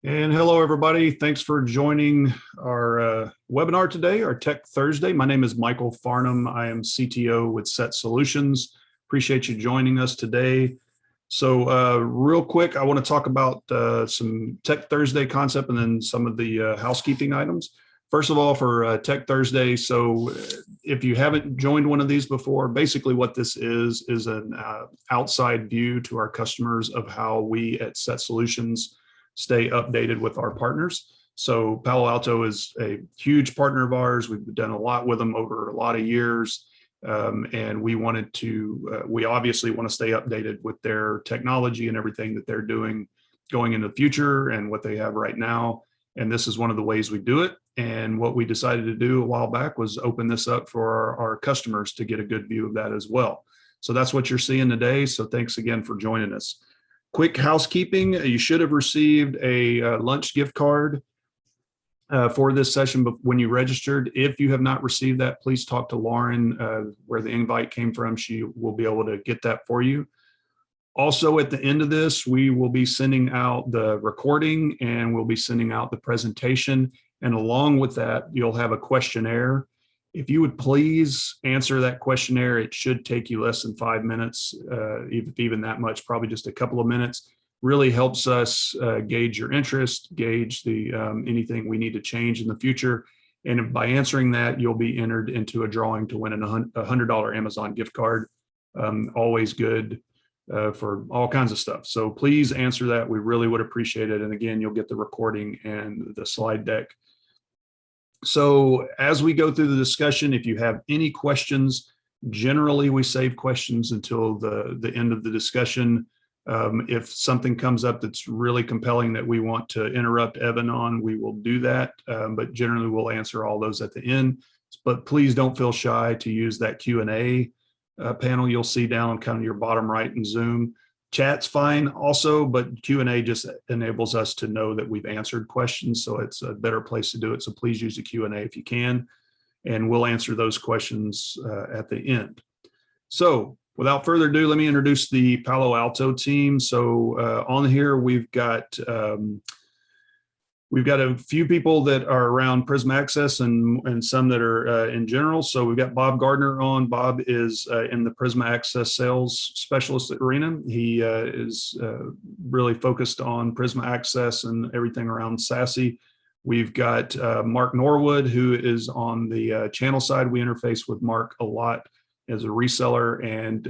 And hello, everybody. Thanks for joining our webinar today, our Tech Thursday. My name is Michael Farnham. I am CTO with Set Solutions. Appreciate you joining us today. So real quick, I want to talk about some Tech Thursday concept and then some of the housekeeping items. First of all, for Tech Thursday, so if you haven't joined one of these before, basically what this is an outside view to our customers of how we at Set Solutions stay updated with our partners. So Palo Alto is a huge partner of ours. We've done a lot with them over a lot of years. And we obviously want to stay updated with their technology and everything that they're doing going into the future and what they have right now. And this is one of the ways we do it. And what we decided to do a while back was open this up for our customers to get a good view of that as well. So that's what you're seeing today. So thanks again for joining us. Quick housekeeping, you should have received a lunch gift card for this session when you registered. If you have not received that, please talk to Lauren where the invite came from. She will be able to get that for you. Also, at the end of this, we will be sending out the recording and we'll be sending out the presentation. And along with that, you'll have a questionnaire. If you would please answer that questionnaire, it should take you less than 5 minutes, even that much, probably just a couple of minutes. Really helps us gauge your interest, gauge the anything we need to change in the future. And by answering that, you'll be entered into a drawing to win a $100 Amazon gift card. Always good for all kinds of stuff. So please answer that. We really would appreciate it. And again, you'll get the recording and the slide deck. So as we go through the discussion, if you have any questions, generally we save questions until the end of the discussion. If something comes up that's really compelling that we want to interrupt Evan on, we will do that. But generally we'll answer all those at the end. But please don't feel shy to use that Q&A panel you'll see down on kind of your bottom right in Zoom. Chat's fine also, but Q&A just enables us to know that we've answered questions, so it's a better place to do it. So please use the Q&A if you can, and we'll answer those questions at the end. So without further ado, let me introduce the Palo Alto team. So on here, we've got a few people that are around Prisma Access and some that are in general. So we've got Bob Gardner on. Bob is in the Prisma Access sales specialist arena. He is really focused on Prisma Access and everything around SASE. We've got Mark Norwood, who is on the channel side. We interface with Mark a lot as a reseller, and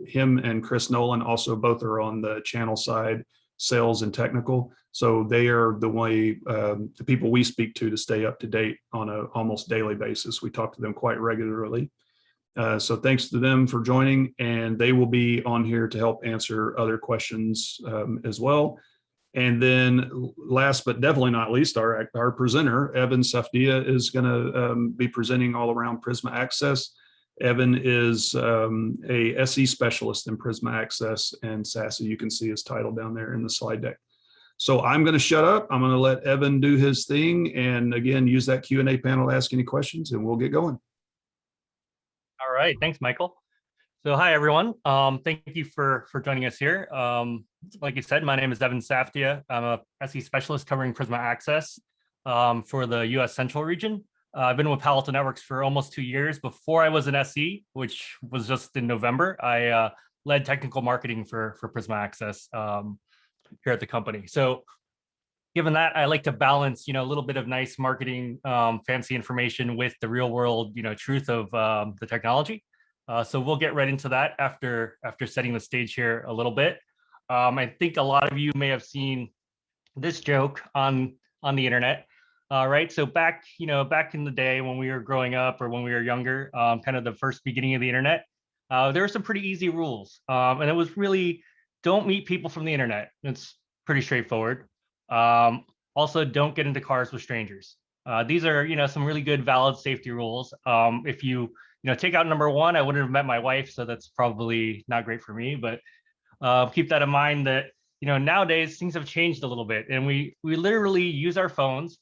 him and Chris Nolan also both are on the channel side, sales and technical. So they are the people we speak to stay up to date on an almost daily basis. We talk to them quite regularly. So thanks to them for joining, and they will be on here to help answer other questions as well. And then last but definitely not least, our presenter, Evan Safdia, is going to be presenting all around Prisma Access. Evan is a SE specialist in Prisma Access and SASE. You can see his title down there in the slide deck. So I'm going to shut up. I'm going to let Evan do his thing. And again, use that Q&A panel to ask any questions and we'll get going. All right. Thanks, Michael. So hi, everyone. Thank you for joining us here. Like you said, my name is Evan Safdia. I'm a SE specialist covering Prisma Access for the US Central region. I've been with Palo Alto Networks for almost 2 years. Before I was an SE, which was just in November, I led technical marketing for Prisma Access here at the company. So given that, I like to balance, a little bit of nice marketing, fancy information with the real world, truth of the technology. So we'll get right into that after setting the stage here a little bit. I think a lot of you may have seen this joke on the internet. Right. So back in the day when we were growing up or when we were younger, kind of the first beginning of the internet, there were some pretty easy rules. And it was really, don't meet people from the internet. It's pretty straightforward. Also, don't get into cars with strangers. These are, some really good, valid safety rules. If you take out number one, I wouldn't have met my wife. So that's probably not great for me. But keep that in mind that, nowadays things have changed a little bit. And we literally use our phones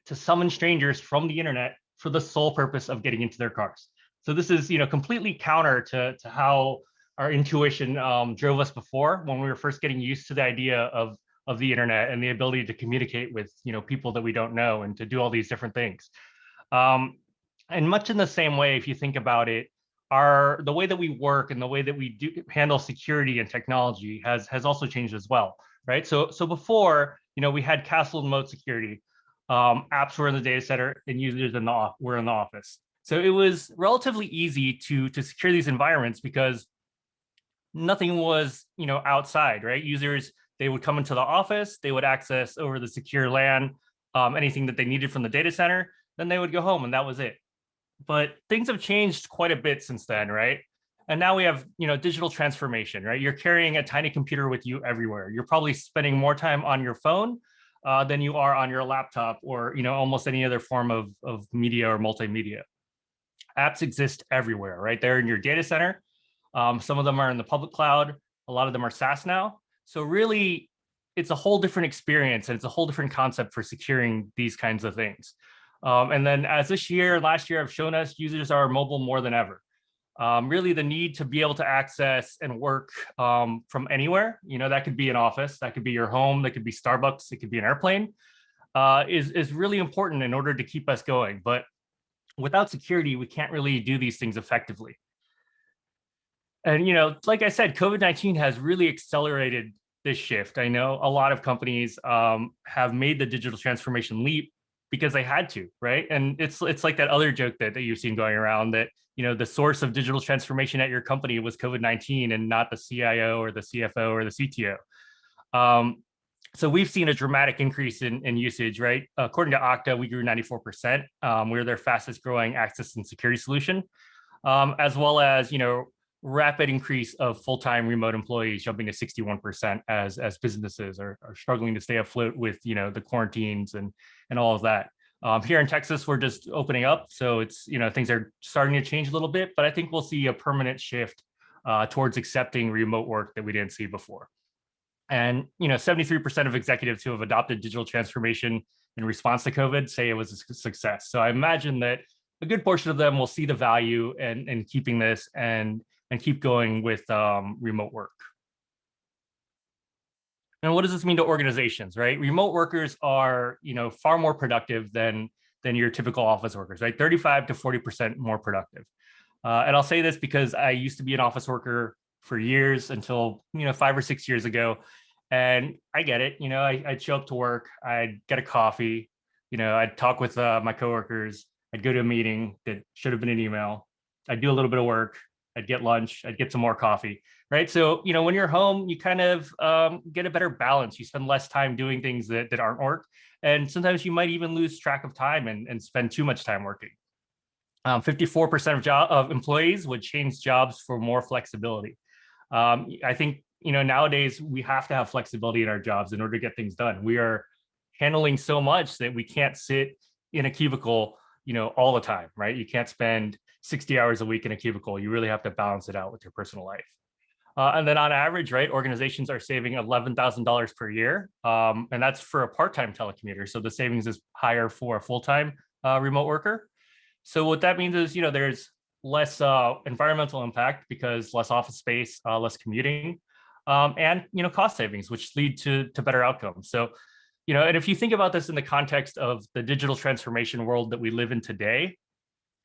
to summon strangers from the internet for the sole purpose of getting into their cars. So this is, completely counter to how our intuition drove us before when we were first getting used to the idea of of the internet and the ability to communicate with people that we don't know and to do all these different things. And much in the same way, if you think about it, the way that we work and the way that we do handle security and technology has also changed as well, right? So before, we had castle and moat security. Apps were in the data center and users were in the office. So it was relatively easy to secure these environments because nothing was, outside, right? Users, they would come into the office, they would access over the secure LAN anything that they needed from the data center, then they would go home and that was it. But things have changed quite a bit since then, right? And now we have, digital transformation, right? You're carrying a tiny computer with you everywhere. You're probably spending more time on your phone than you are on your laptop or, almost any other form of media or multimedia. Apps exist everywhere, right? They're in your data center. Some of them are in the public cloud. A lot of them are SaaS now. So really, it's a whole different experience and it's a whole different concept for securing these kinds of things. And then as last year have shown us, users are mobile more than ever. Really the need to be able to access and work from anywhere, that could be an office, that could be your home, that could be Starbucks, it could be an airplane, is really important in order to keep us going. But without security, we can't really do these things effectively. And, like I said, COVID-19 has really accelerated this shift. I know a lot of companies have made the digital transformation leap because they had to, right? And it's like that other joke that you've seen going around that, the source of digital transformation at your company was COVID-19 and not the CIO or the CFO or the CTO. So we've seen a dramatic increase in usage, right? According to Okta, we grew 94%. We're their fastest growing access and security solution, as well as, rapid increase of full-time remote employees jumping to 61% as businesses are struggling to stay afloat with, the quarantines and all of that. Here in Texas, we're just opening up. So it's, things are starting to change a little bit, but I think we'll see a permanent shift towards accepting remote work that we didn't see before. And 73% of executives who have adopted digital transformation in response to COVID say it was a success. So I imagine that a good portion of them will see the value in keeping this and keep going with remote work. And what does this mean to organizations, right? Remote workers are far more productive than your typical office workers, right? 35 to 40% more productive. And I'll say this because I used to be an office worker for years until 5 or 6 years ago, and I get it. I'd show up to work, I'd get a coffee, I'd talk with my coworkers, I'd go to a meeting that should have been an email, I'd do a little bit of work, I'd get lunch, I'd get some more coffee, right? So when you're home, you kind of get a better balance. You spend less time doing things that aren't work, and sometimes you might even lose track of time and spend too much time working. 54% of employees would change jobs for more flexibility. I think, nowadays we have to have flexibility in our jobs in order to get things done. We are handling so much that we can't sit in a cubicle, all the time, right? You can't spend 60 hours a week in a cubicle. You really have to balance it out with your personal life. And then on average, right, organizations are saving $11,000 per year. And that's for a part-time telecommuter. So the savings is higher for a full-time remote worker. So what that means is, there's less environmental impact because less office space, less commuting, and, cost savings, which lead to better outcomes. So, and if you think about this in the context of the digital transformation world that we live in today,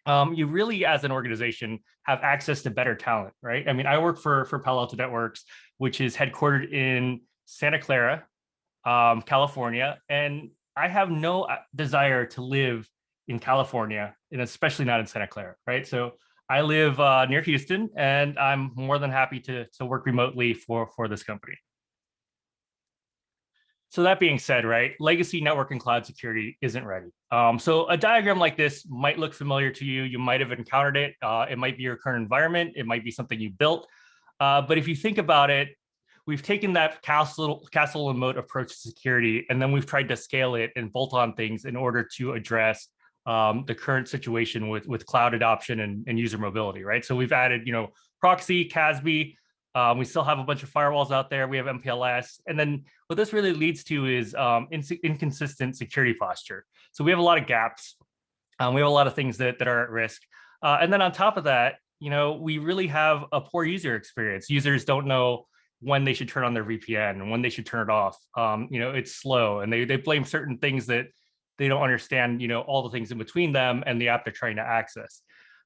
you really, as an organization, have access to better talent, right? I mean, I work for Palo Alto Networks, which is headquartered in Santa Clara, California, and I have no desire to live in California, and especially not in Santa Clara, right? So I live near Houston, and I'm more than happy to work remotely for this company. So that being said, right, legacy network and cloud security isn't ready. So a diagram like this might look familiar to you. You might have encountered it. It might be your current environment. It might be something you built. But if you think about it, we've taken that castle and moat approach to security, and then we've tried to scale it and bolt on things in order to address the current situation with cloud adoption and user mobility, right? So we've added, proxy, CASB. We still have a bunch of firewalls out there. We have MPLS. And then what this really leads to is inconsistent security posture. So we have a lot of gaps. We have a lot of things that are at risk. And then on top of that, we really have a poor user experience. Users don't know, when they should turn on their VPN and when they should turn it off. It's slow, and they blame certain things that they don't understand, all the things in between them and the app they're trying to access.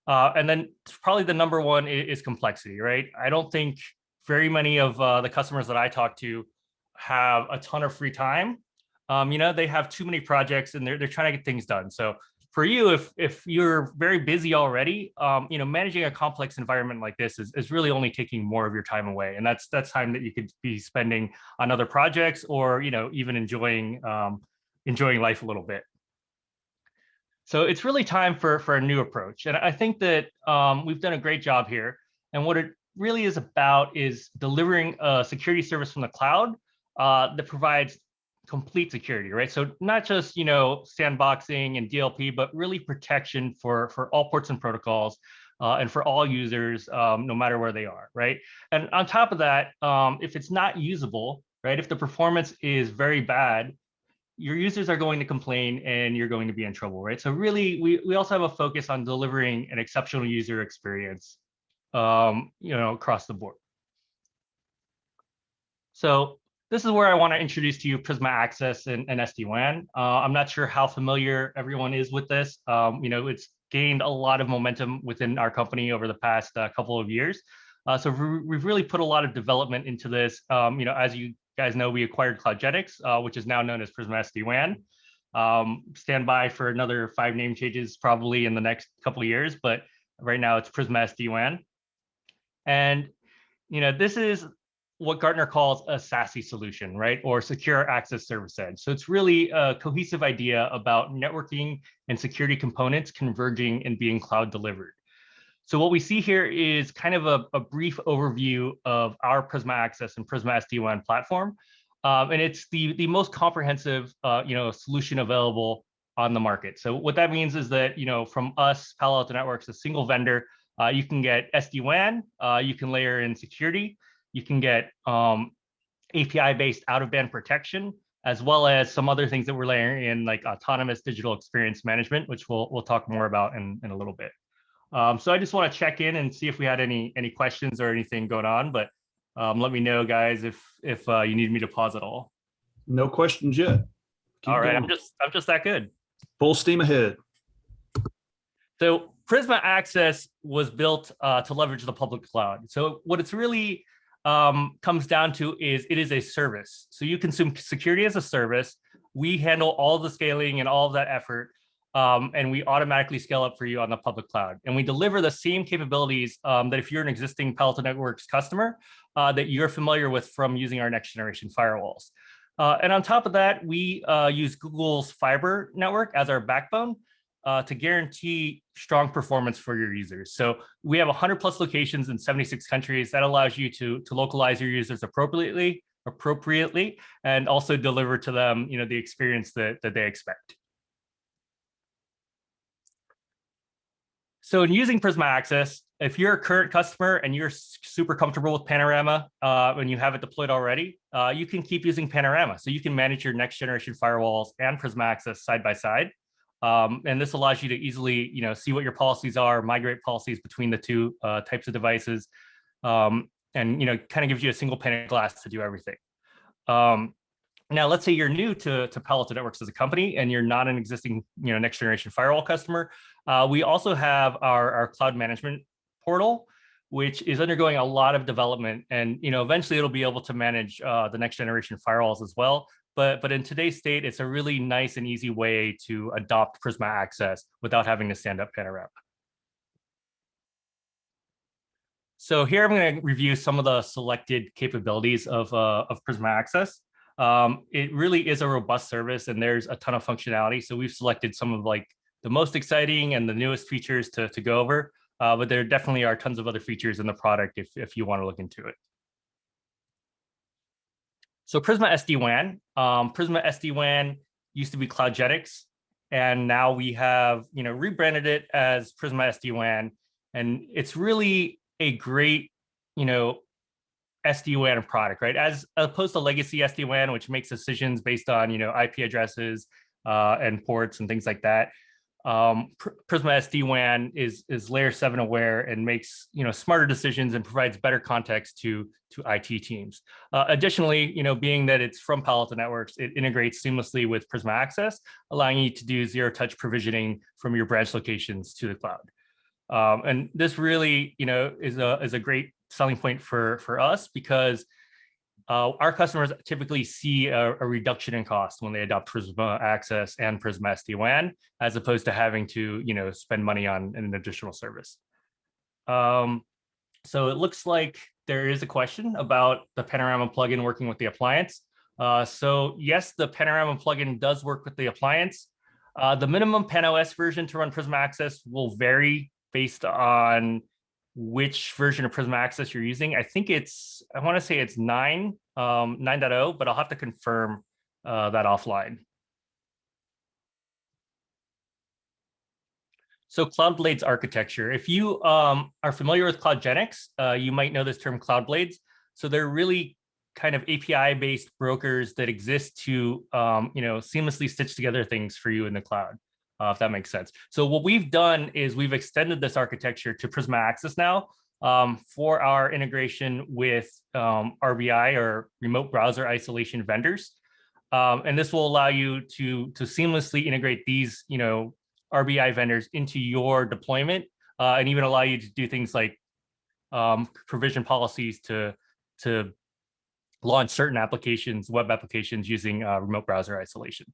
And then probably the number one is complexity, right? I don't think very many of the customers that I talk to have a ton of free time. They have too many projects and they're trying to get things done. So for you, if you're very busy already, managing a complex environment like this is really only taking more of your time away. And that's time that you could be spending on other projects, or, even enjoying life a little bit. So it's really time for a new approach. And I think that we've done a great job here. And what it really is about is delivering a security service from the cloud that provides complete security, right? So not just, sandboxing and DLP, but really protection for all ports and protocols and for all users, no matter where they are, right? And on top of that, if it's not usable, right, if the performance is very bad, your users are going to complain and you're going to be in trouble, right? So really, we also have a focus on delivering an exceptional user experience, across the board. So this is where I want to introduce to you Prisma Access and SD-WAN. I'm not sure how familiar everyone is with this. It's gained a lot of momentum within our company over the past couple of years. So we've really put a lot of development into this. As you guys know, we acquired CloudGenix, which is now known as Prisma SD-WAN. Stand by for another 5 name changes probably in the next couple of years, but right now it's Prisma SD-WAN. And this is what Gartner calls a SASE solution, right? Or Secure Access Service Edge. So it's really a cohesive idea about networking and security components converging and being cloud delivered. So what we see here is kind of a brief overview of our Prisma Access and Prisma SD-WAN platform. And it's the most comprehensive solution available on the market. So what that means is that, from us, Palo Alto Networks, a single vendor, you can get SD-WAN, you can layer in security, you can get API-based out-of-band protection, as well as some other things that we're layering in, like autonomous digital experience management, which we'll talk more about in a little bit. So I just want to check in and see if we had any questions or anything going on, but let me know, guys, if you need me to pause at all. No questions yet. All right, I'm just that good. Full steam ahead. So Prisma Access was built to leverage the public cloud. So what it's really comes down to is it is a service. So you consume security as a service. We handle all the scaling and all of that effort, and we automatically scale up for you on the public cloud. And we deliver the same capabilities that if you're an existing Palo Alto Networks customer that you're familiar with from using our next generation firewalls. And on top of that, we use Google's fiber network as our backbone to guarantee strong performance for your users. So we have 100 plus locations in 76 countries. That allows you to localize your users appropriately, and also deliver to them, the experience that they expect. So in using Prisma Access, if you're a current customer and you're super comfortable with Panorama and you have it deployed already, you can keep using Panorama. So you can manage your next generation firewalls and Prisma Access side by side. And this allows you to easily, see what your policies are, migrate policies between the two types of devices, and, kind of gives you a single pane of glass to do everything. Now, let's say you're new to Palo Alto Networks as a company and you're not an existing, next generation firewall customer. We also have our cloud management portal, which is undergoing a lot of development, and eventually it'll be able to manage the next generation firewalls as well. But in today's state, it's a really nice and easy way to adopt Prisma Access without having to stand up Panorama. So here I'm going to review some of the selected capabilities of Prisma Access. It really is a robust service, and there's a ton of functionality. So we've selected some of the most exciting and the newest features to go over, but there definitely are tons of other features in the product if you want to look into it. So Prisma SD-WAN. Prisma SD-WAN used to be CloudGenix, and now we have rebranded it as Prisma SD-WAN, and it's really a great SD-WAN product, right? As opposed to legacy SD-WAN, which makes decisions based on IP addresses and ports and things like that. Prisma SD-WAN is layer 7 aware and makes smarter decisions and provides better context to IT teams. Additionally, being that it's from Palo Alto Networks, it integrates seamlessly with Prisma Access, allowing you to do zero-touch provisioning from your branch locations to the cloud. And this really, is a great selling point for us, because our customers typically see a reduction in cost when they adopt Prisma Access and Prisma SD-WAN, as opposed to having to, spend money on an additional service. So it looks like there is a question about the Panorama plugin working with the Appliance. So yes, the Panorama plugin does work with the Appliance. The minimum PanOS version to run Prisma Access will vary based on which version of Prisma Access you're using. I want to say it's 9.0, but I'll have to confirm that offline. So Cloud Blades architecture. If you are familiar with CloudGenix, you might know this term Cloud Blades. So they're really kind of API-based brokers that exist to seamlessly stitch together things for you in the cloud, if that makes sense. So what we've done is we've extended this architecture to Prisma Access now for our integration with RBI, or remote browser isolation vendors. And this will allow you to seamlessly integrate these RBI vendors into your deployment, and even allow you to do things like provision policies to launch certain applications, web applications, using remote browser isolation.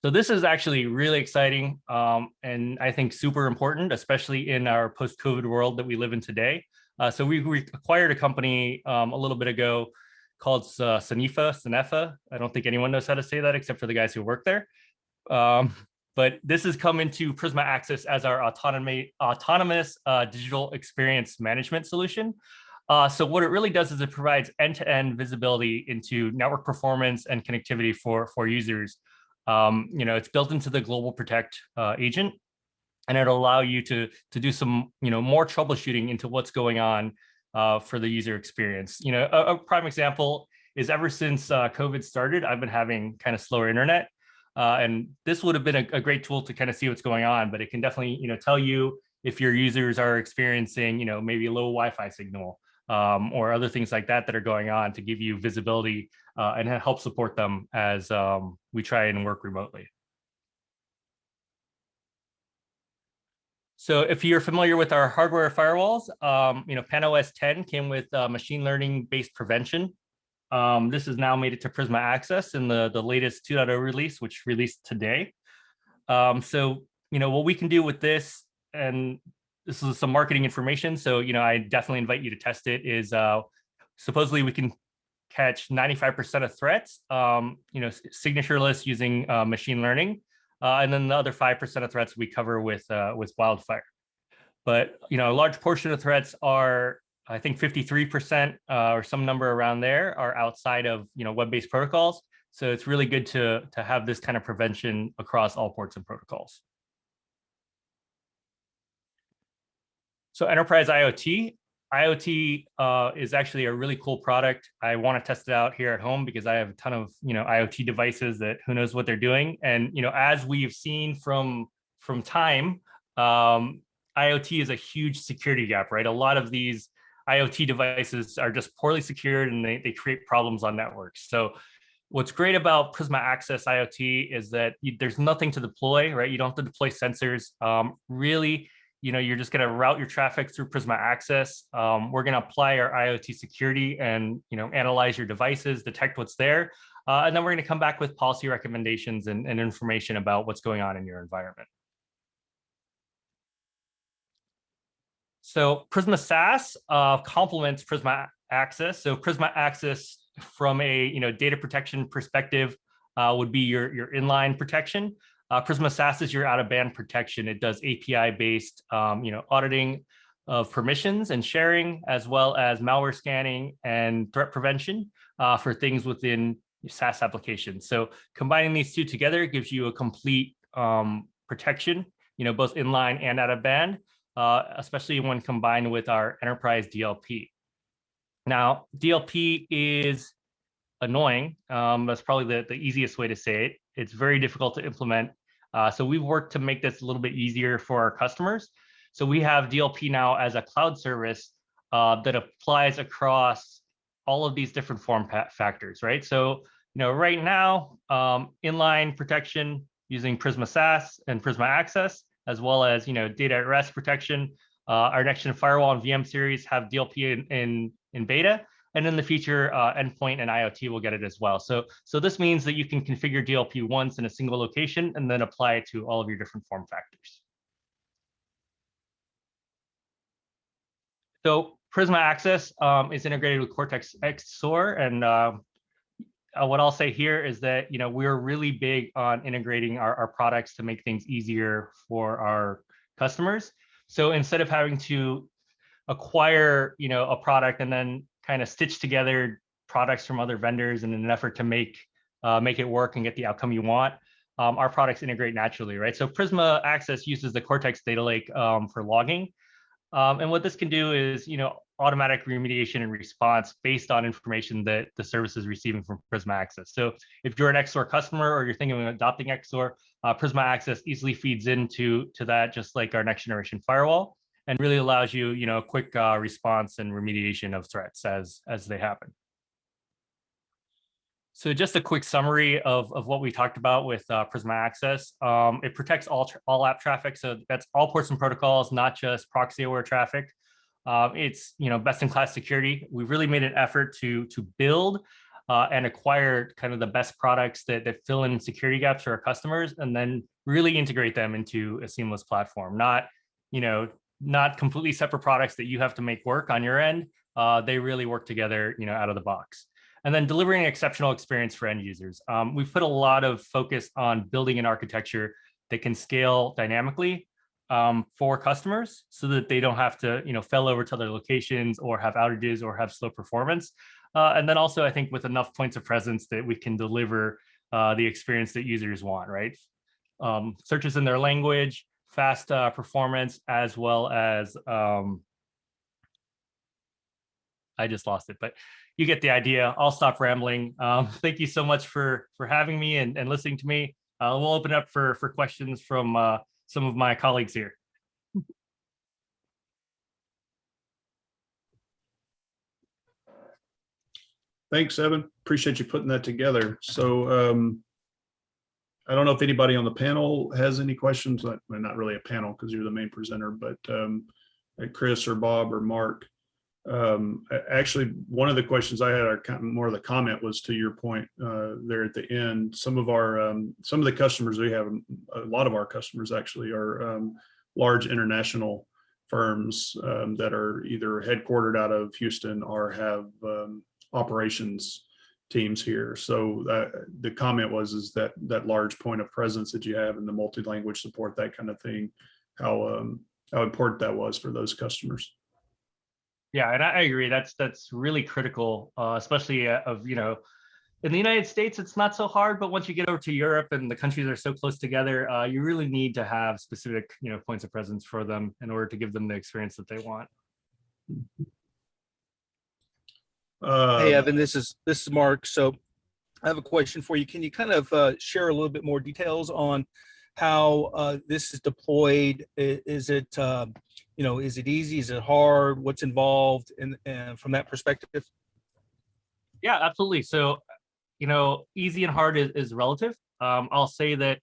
So this is actually really exciting, and I think super important, especially in our post-COVID world that we live in today. So we acquired a company a little bit ago called Sanefa. I don't think anyone knows how to say that except for the guys who work there. But this has come into Prisma Access as our autonomous digital experience management solution. So what it really does is it provides end-to-end visibility into network performance and connectivity for users. It's built into the Global Protect agent, and it'll allow you to do some more troubleshooting into what's going on for the user experience. A prime example is, ever since COVID started, I've been having kind of slower internet. And this would have been a great tool to kind of see what's going on, but it can definitely tell you if your users are experiencing maybe a low Wi-Fi signal, or other things like that are going on, to give you visibility and help support them as we try and work remotely. So if you're familiar with our hardware firewalls, PanOS 10 came with machine learning based prevention. This has now made it to Prisma Access in the latest 2.0 release, which released today. So what we can do with this, and this is some marketing information, so I definitely invite you to test it, is supposedly we can catch 95% of threats, signatureless, using machine learning. And then the other 5% of threats we cover with wildfire. But a large portion of threats are, I think 53% or some number around there, are outside of web-based protocols. So it's really good to have this kind of prevention across all ports and protocols. So enterprise IoT. IoT is actually a really cool product. I want to test it out here at home because I have a ton of IoT devices that who knows what they're doing. And as we've seen from time, IoT is a huge security gap, right? A lot of these IoT devices are just poorly secured, and they create problems on networks. So what's great about Prisma Access IoT is that there's nothing to deploy, right? You don't have to deploy sensors. Really, you're just going to route your traffic through Prisma Access. We're going to apply our IoT security and analyze your devices, detect what's there, and then we're going to come back with policy recommendations and information about what's going on in your environment. So Prisma SaaS complements Prisma Access. So Prisma Access, from a data protection perspective, would be your inline protection. Prisma SaaS is your out-of-band protection. It does API-based, auditing of permissions and sharing, as well as malware scanning and threat prevention for things within SaaS applications. So combining these two together gives you a complete protection, both inline and out-of-band, especially when combined with our enterprise DLP. Now, DLP is annoying. That's probably the easiest way to say it. It's very difficult to implement. So we've worked to make this a little bit easier for our customers. So we have DLP now as a cloud service that applies across all of these different form factors, right? So, right now, inline protection using Prisma SaaS and Prisma Access, as well as, data at rest protection. Our next-gen firewall and VM series have DLP in beta. And in the future, endpoint and IoT will get it as well. So this means that you can configure DLP once in a single location and then apply it to all of your different form factors. So Prisma Access is integrated with Cortex XSOAR. And what I'll say here is that, we're really big on integrating our products to make things easier for our customers. So instead of having to acquire, a product and then kind of stitch together products from other vendors in an effort to make it work and get the outcome you want, our products integrate naturally, right? So Prisma Access uses the Cortex data lake for logging. And what this can do is, automatic remediation and response based on information that the service is receiving from Prisma Access. So if you're an XSOAR customer or you're thinking of adopting XSOAR, Prisma Access easily feeds into that, just like our next generation firewall, and really allows you, a quick response and remediation of threats as they happen. So just a quick summary of what we talked about with Prisma Access. It protects all app traffic. So that's all ports and protocols, not just proxy aware traffic. It's best in class security. We've really made an effort to build and acquire kind of the best products that fill in security gaps for our customers, and then really integrate them into a seamless platform. Not completely separate products that you have to make work on your end. They really work together, out of the box. And then delivering an exceptional experience for end users. We've put a lot of focus on building an architecture that can scale dynamically for customers, so that they don't have to, fail over to other locations or have outages or have slow performance. And then also, I think with enough points of presence that we can deliver the experience that users want, right? Searches in their language, fast performance, as well as I just lost it, but you get the idea. I'll stop rambling. Thank you so much for having me and listening to me. We'll open up for questions from some of my colleagues here. Thanks, Evan. Appreciate you putting that together. So I don't know if anybody on the panel has any questions. Well, not really a panel because you're the main presenter, but Chris or Bob or Mark. Actually, one of the questions I had, or more of the comment, was to your point there at the end. Some of the customers we have, a lot of our customers actually are large international firms that are either headquartered out of Houston or have operations teams here. So the comment is that large point of presence that you have and the multi-language support, that kind of thing, how important that was for those customers. Yeah, and I agree. That's really critical, especially in the United States, it's not so hard, but once you get over to Europe and the countries are so close together, you really need to have specific, points of presence for them in order to give them the experience that they want. Hey, Evan, this is Mark. So I have a question for you. Can you kind of share a little bit more details on how this is deployed? Is it is it easy? Is it hard? What's involved from that perspective? Yeah, absolutely. So, easy and hard is relative. I'll say that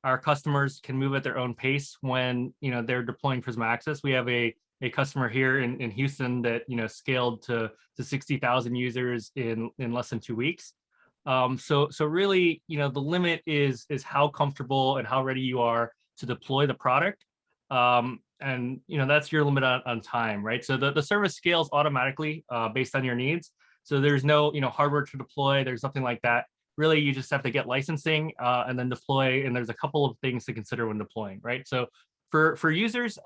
our customers can move at their own pace when, they're deploying Prisma Access. We have a customer here in Houston that, scaled to 60,000 users in less than 2 weeks. So really, the limit is how comfortable and how ready you are to deploy the product. And that's your limit on time, right? So the service scales automatically based on your needs. So there's no hardware to deploy. There's nothing like that. Really, you just have to get licensing and then deploy. And there's a couple of things to consider when deploying, right? So for users,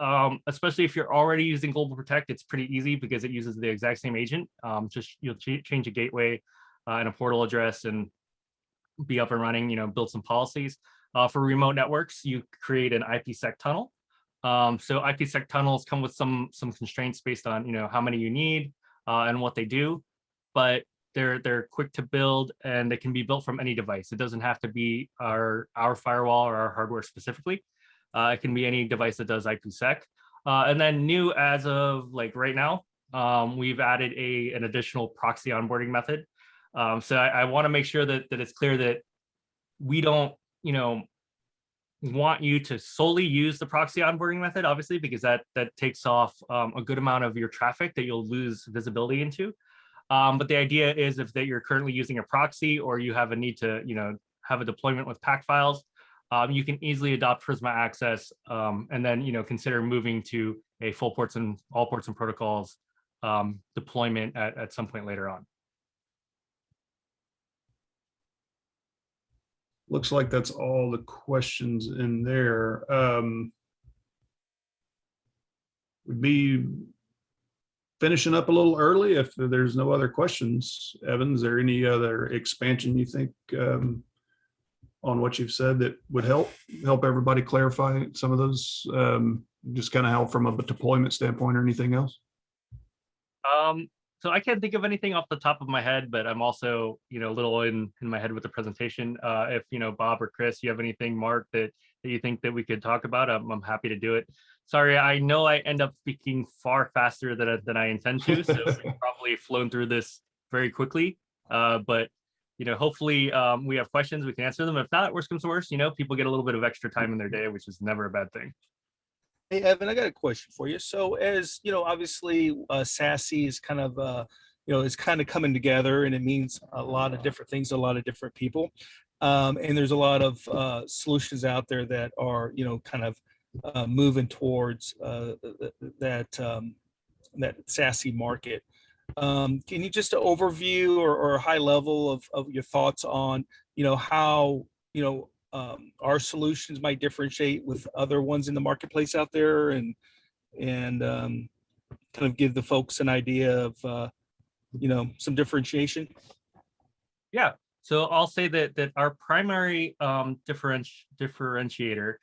especially if you're already using Global Protect, it's pretty easy because it uses the exact same agent. Just you'll change a gateway and a portal address and be up and running. Build some policies. For remote networks, you create an IPsec tunnel. So IPsec tunnels come with some constraints based on how many you need and what they do. But They're quick to build, and they can be built from any device. It doesn't have to be our firewall or our hardware specifically. It can be any device that does IPsec. And then new as of like right now, we've added an additional proxy onboarding method. So I want to make sure that it's clear that we don't, want you to solely use the proxy onboarding method, obviously, because that takes off a good amount of your traffic that you'll lose visibility into. But the idea is if that you're currently using a proxy, or you have a need to, have a deployment with pack files, you can easily adopt Prisma Access, and then, consider moving to a full ports and all ports and protocols deployment at some point later on. Looks like that's all the questions in there. Would be finishing up a little early if there's no other questions. Evan, is there any other expansion you think on what you've said that would help everybody clarify some of those, just kind of help from a deployment standpoint, or anything else? So I can't think of anything off the top of my head, but I'm also, a little in my head with the presentation. If, Bob or Chris, you have anything, Mark, that you think that we could talk about, I'm happy to do it. Sorry, I know I end up speaking far faster than I intend to, so we've probably flown through this very quickly. But, hopefully we have questions, we can answer them. If not, worst comes to worst, people get a little bit of extra time in their day, which is never a bad thing. Hey, Evan, I got a question for you. So as obviously SASE is kind of, it's kind of coming together, and it means a lot of different things, to a lot of different people. And there's a lot of solutions out there that are, kind of moving towards that SASE market. Can you just overview or a high level of your thoughts on, how, our solutions might differentiate with other ones in the marketplace out there, and kind of give the folks an idea of, some differentiation? Yeah. So I'll say that our primary differentiator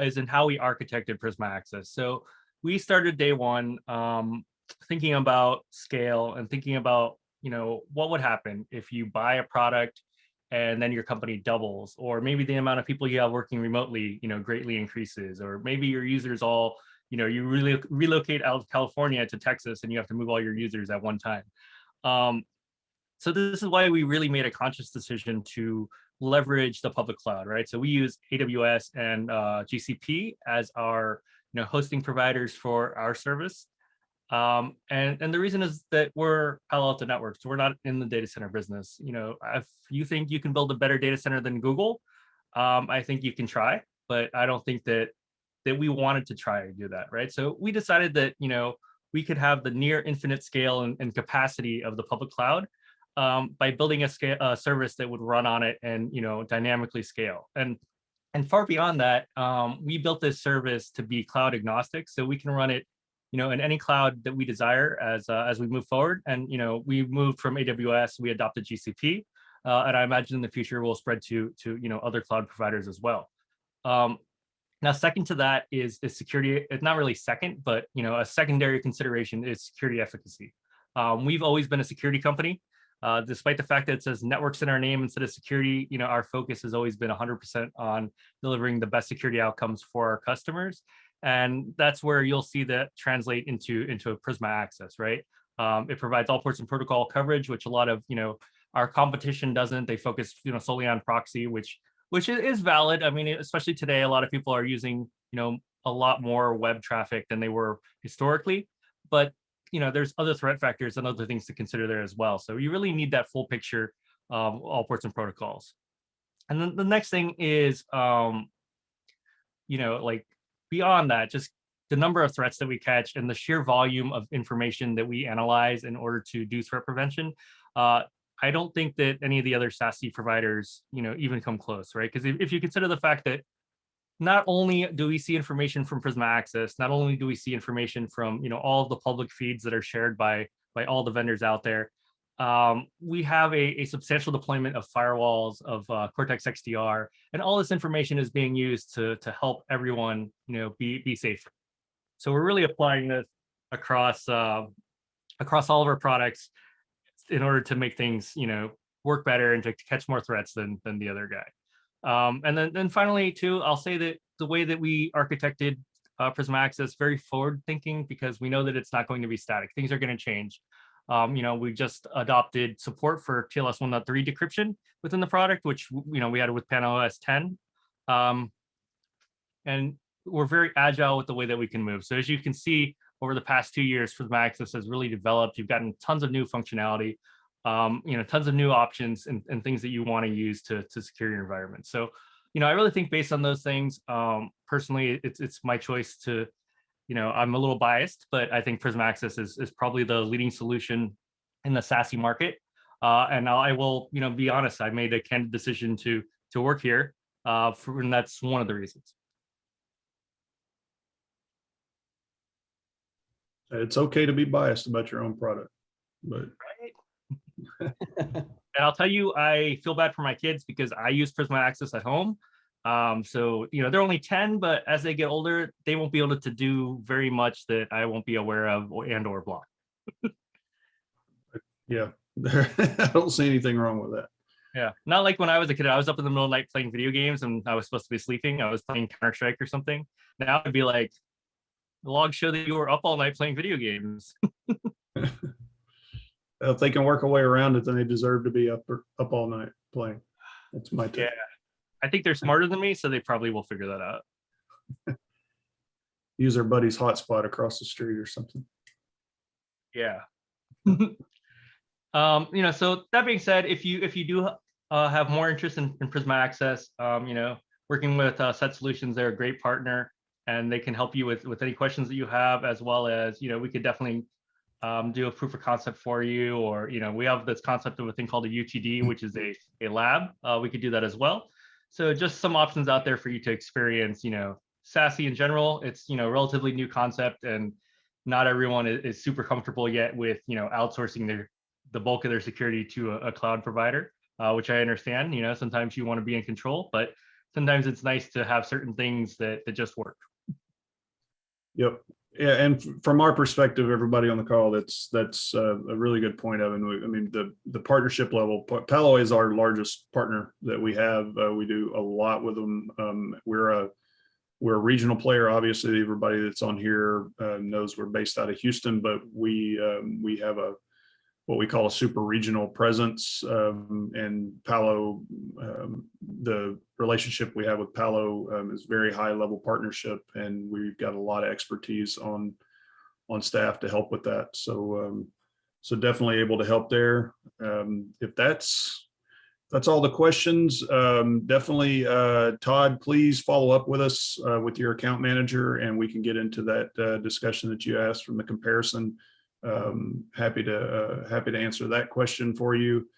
is in how we architected Prisma Access. So we started day one thinking about scale and thinking about, what would happen if you buy a product and then your company doubles, or maybe the amount of people you have working remotely, greatly increases, or maybe your users all, you really relocate out of California to Texas and you have to move all your users at one time. So this is why we really made a conscious decision to leverage the public cloud, right? So we use AWS and GCP as our, hosting providers for our service. And the reason is that we're Palo Alto Networks. So we're not in the data center business. If you think you can build a better data center than Google, I think you can try, but I don't think that we wanted to try to do that, right? So we decided that, we could have the near infinite scale and capacity of the public cloud by building a service that would run on it and, dynamically scale. And far beyond that, we built this service to be cloud agnostic, so we can run it, in any cloud that we desire as we move forward. And we moved from AWS, we adopted GCP, and I imagine in the future we'll spread to other cloud providers as well. Now, second to that is security. It's not really second, but a secondary consideration is security efficacy. We've always been a security company. Despite the fact that it says networks in our name instead of security, our focus has always been 100% on delivering the best security outcomes for our customers. And that's where you'll see that translate into a Prisma Access, right? It provides all ports and protocol coverage, which a lot of, our competition doesn't. They focus, solely on proxy, which is valid. I mean, especially today, a lot of people are using, a lot more web traffic than they were historically. But there's other threat factors and other things to consider there as well. So you really need that full picture of all ports and protocols. And then the next thing is, like beyond that, just the number of threats that we catch and the sheer volume of information that we analyze in order to do threat prevention. I don't think that any of the other SASE providers, even come close, right? Because if you consider the fact that not only do we see information from Prisma Access, not only do we see information from all of the public feeds that are shared by all the vendors out there, we have a substantial deployment of firewalls, of Cortex XDR, and all this information is being used to help everyone be safer. So we're really applying this across all of our products in order to make things, work better and to catch more threats than the other guy. And then finally, too, I'll say that the way that we architected Prisma Access very forward thinking, because we know that it's not going to be static. Things are going to change. We just adopted support for TLS 1.3 decryption within the product, which we had with PanOS 10. And we're very agile with the way that we can move. So as you can see, over the past 2 years, Prisma Access has really developed. You've gotten tons of new functionality, tons of new options and things that you want to use to secure your environment. So, I really think based on those things, personally, it's my choice to, I'm a little biased, but I think Prisma Access is probably the leading solution in the SASE market. And I will, be honest, I made a candid decision to work here, and that's one of the reasons. It's okay to be biased about your own product, but right. And I'll tell you, I feel bad for my kids because I use Prisma Access at home. So, they're only 10, but as they get older, they won't be able to do very much that I won't be aware of or block. Yeah, I don't see anything wrong with that. Yeah, not like when I was a kid, I was up in the middle of the night playing video games and I was supposed to be sleeping. I was playing Counter-Strike or something. Now it'd be like, the logs show that you were up all night playing video games. If they can work a way around it, then they deserve to be up all night playing. That's my take. Yeah, I think they're smarter than me, so they probably will figure that out. Use their buddy's hotspot across the street or something. Yeah. So that being said, if you do have more interest in Prisma Access, working with Set Solutions, they're a great partner and they can help you with any questions that you have, as well as, we could definitely do a proof of concept for you, or, we have this concept of a thing called a UTD, which is a lab. We could do that as well. So just some options out there for you to experience, SASE in general. It's, relatively new concept and not everyone is super comfortable yet with, outsourcing the bulk of their security to a cloud provider, which I understand. Sometimes you want to be in control, but sometimes it's nice to have certain things that just work. Yep. Yeah, and from our perspective, everybody on the call, that's a really good point, Evan. I mean, the partnership level, Palo is our largest partner that we have. We do a lot with them. We're a regional player. Obviously, everybody that's on here knows we're based out of Houston, but we have what we call a super regional presence, and Palo, the relationship we have with Palo is very high level partnership, and we've got a lot of expertise on staff to help with that. So definitely able to help there. If that's all the questions, definitely, Todd, please follow up with us with your account manager, and we can get into that discussion that you asked from the comparison. Happy to answer that question for you.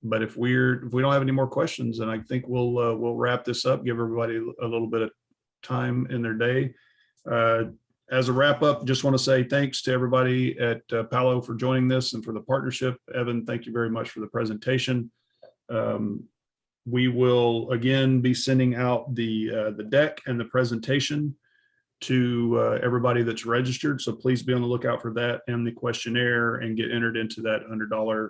But if we don't have any more questions, then I think we'll wrap this up, give everybody a little bit of time in their day. As a wrap up, just want to say thanks to everybody at Palo for joining this and for the partnership. Evan, thank you very much for the presentation. We will again be sending out the deck and the presentation to everybody that's registered. So please be on the lookout for that and the questionnaire and get entered into that $100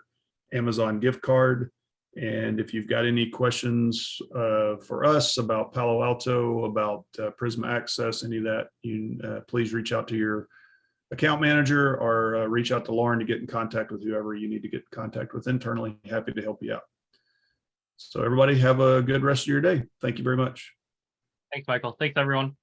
Amazon gift card. And if you've got any questions for us about Palo Alto, about Prisma Access, any of that, you please reach out to your account manager or reach out to Lauren to get in contact with whoever you need to get in contact with internally. Happy to help you out. So everybody have a good rest of your day. Thank you very much. Thanks, Michael. Thanks, everyone.